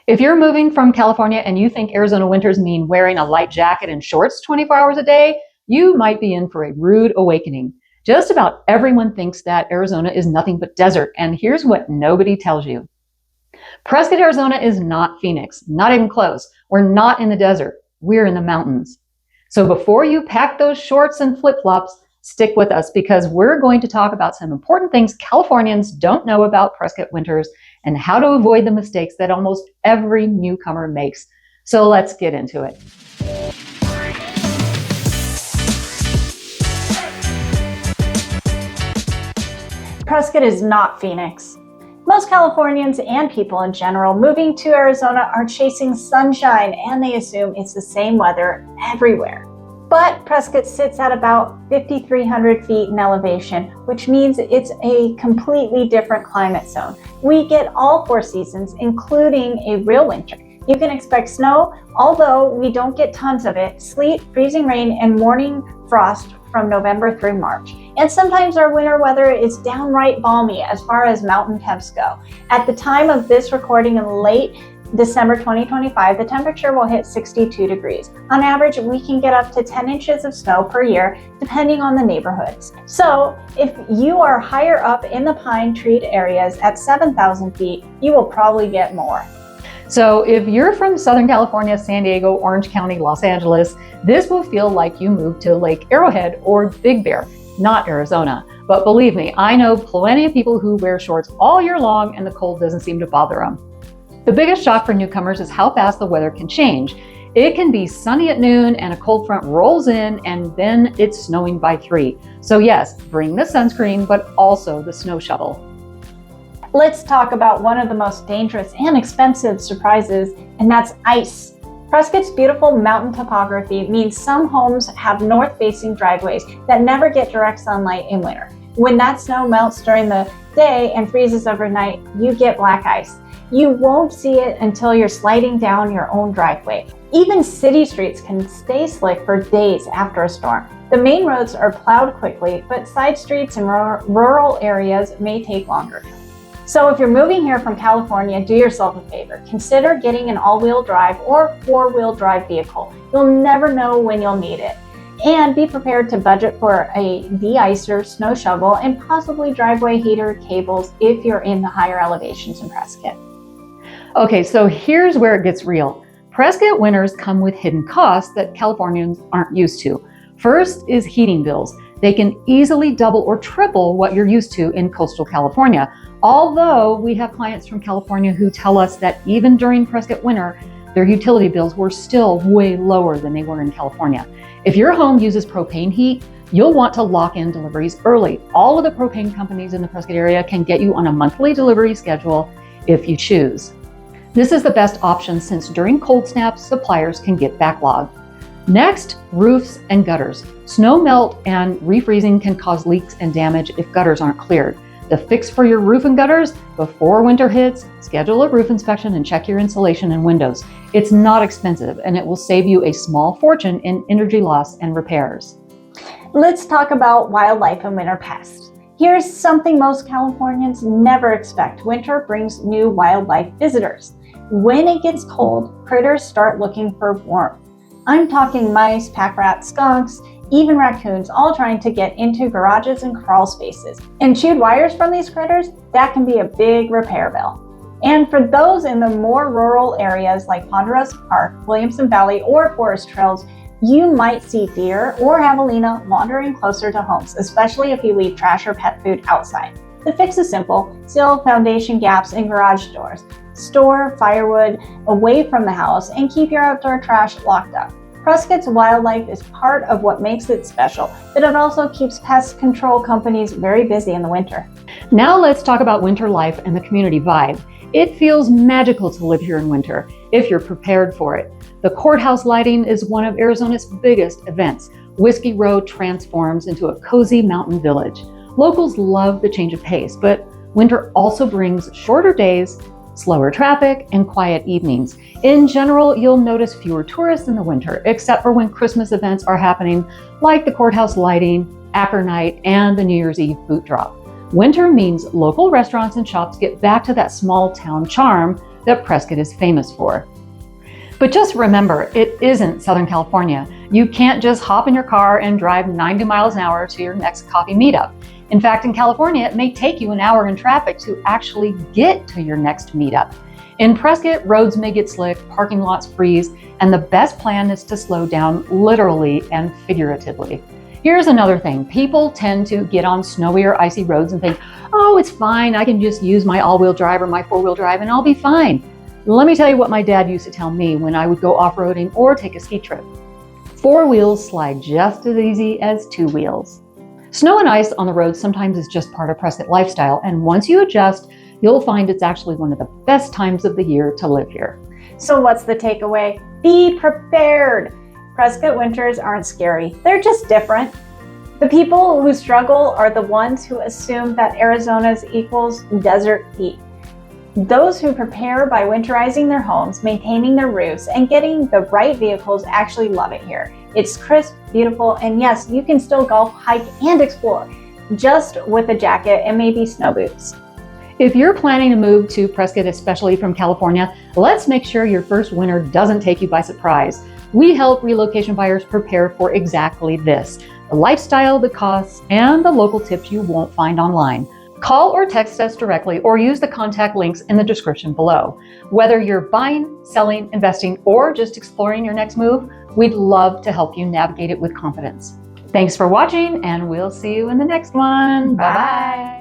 If you're moving from California and you think Arizona winters mean wearing a light jacket and shorts 24 hours a day, you might be in for a rude awakening. Just about everyone thinks that Arizona is nothing but desert, and here's what nobody tells you. Prescott, Arizona is not Phoenix, not even close. We're not in the desert, we're in the mountains. So before you pack those shorts and flip-flops, stick with us because we're going to talk about some important things Californians don't know about Prescott winters and how to avoid the mistakes that almost every newcomer makes. So let's get into it. Prescott is not Phoenix. Most Californians and people in general moving to Arizona are chasing sunshine and they assume it's the same weather everywhere. But Prescott sits at about 5,300 feet in elevation, which means it's a completely different climate zone. We get all 4 seasons, including a real winter. You can expect snow, although we don't get tons of it, sleet, freezing rain, and morning frost from November through March. And sometimes our winter weather is downright balmy as far as mountain temps go. At the time of this recording in late December 2025, the temperature will hit 62 degrees. On average, we can get up to 10 inches of snow per year, depending on the neighborhoods. So if you are higher up in the pine treed areas at 7,000 feet, you will probably get more. So if you're from Southern California, San Diego, Orange County, Los Angeles, this will feel like you moved to Lake Arrowhead or Big Bear, not Arizona. But believe me, I know plenty of people who wear shorts all year long and the cold doesn't seem to bother them. The biggest shock for newcomers is how fast the weather can change. It can be sunny at noon and a cold front rolls in and then it's snowing by 3. So yes, bring the sunscreen, but also the snow shovel. Let's talk about one of the most dangerous and expensive surprises, and that's ice. Prescott's beautiful mountain topography means some homes have north-facing driveways that never get direct sunlight in winter. When that snow melts during the day and freezes overnight, you get black ice. You won't see it until you're sliding down your own driveway. Even city streets can stay slick for days after a storm. The main roads are plowed quickly, but side streets in rural areas may take longer. So if you're moving here from California, do yourself a favor. Consider getting an all-wheel drive or 4-wheel drive vehicle. You'll never know when you'll need it. And be prepared to budget for a de-icer, snow shovel, and possibly driveway heater cables if you're in the higher elevations in Prescott. Okay, so here's where it gets real. Prescott winters come with hidden costs that Californians aren't used to. First is heating bills. They can easily double or triple what you're used to in coastal California. Although we have clients from California who tell us that even during Prescott winter, their utility bills were still way lower than they were in California. If your home uses propane heat, you'll want to lock in deliveries early. All of the propane companies in the Prescott area can get you on a monthly delivery schedule if you choose. This is the best option since during cold snaps, suppliers can get backlogged. Next, roofs and gutters. Snow melt and refreezing can cause leaks and damage if gutters aren't cleared. The fix for your roof and gutters: before winter hits, schedule a roof inspection and check your insulation and windows. It's not expensive and it will save you a small fortune in energy loss and repairs. Let's talk about wildlife and winter pests. Here's something most Californians never expect. Winter brings new wildlife visitors. When it gets cold, critters start looking for warmth. I'm talking mice, pack rats, skunks, even raccoons, all trying to get into garages and crawl spaces. And chewed wires from these critters, that can be a big repair bill. And for those in the more rural areas like Ponderosa Park, Williamson Valley, or forest trails, you might see deer or javelina wandering closer to homes, especially if you leave trash or pet food outside. The fix is simple: seal foundation gaps in garage doors, store firewood away from the house, and keep your outdoor trash locked up. Prescott's wildlife is part of what makes it special, but it also keeps pest control companies very busy in the winter. Now let's talk about winter life and the community vibe. It feels magical to live here in winter, if you're prepared for it. The courthouse lighting is one of Arizona's biggest events. Whiskey Row transforms into a cozy mountain village. Locals love the change of pace, but winter also brings shorter days, slower traffic, and quiet evenings. In general, you'll notice fewer tourists in the winter, except for when Christmas events are happening, like the courthouse lighting, Acker Night, and the New Year's Eve boot drop. Winter means local restaurants and shops get back to that small town charm, that Prescott is famous for. But just remember, it isn't Southern California. You can't just hop in your car and drive 90 miles an hour to your next coffee meetup. In fact, in California, it may take you an hour in traffic to actually get to your next meetup. In Prescott, roads may get slick, parking lots freeze, and the best plan is to slow down literally and figuratively. Here's another thing. People tend to get on snowy or icy roads and think, oh, it's fine. I can just use my all-wheel drive or my four-wheel drive and I'll be fine. Let me tell you what my dad used to tell me when I would go off-roading or take a ski trip. 4 wheels slide just as easy as 2 wheels. Snow and ice on the road sometimes is just part of Prescott lifestyle, and once you adjust, you'll find it's actually one of the best times of the year to live here. So what's the takeaway? Be prepared. Prescott winters aren't scary. They're just different. The people who struggle are the ones who assume that Arizona's equals desert heat. Those who prepare by winterizing their homes, maintaining their roofs, and getting the right vehicles actually love it here. It's crisp, beautiful, and yes, you can still golf, hike, and explore, just with a jacket and maybe snow boots. If you're planning to move to Prescott, especially from California, let's make sure your first winter doesn't take you by surprise. We help relocation buyers prepare for exactly this: the lifestyle, the costs, and the local tips you won't find online. Call or text us directly or use the contact links in the description below. Whether you're buying, selling, investing, or just exploring your next move, we'd love to help you navigate it with confidence. Thanks for watching, and we'll see you in the next one. Bye-bye.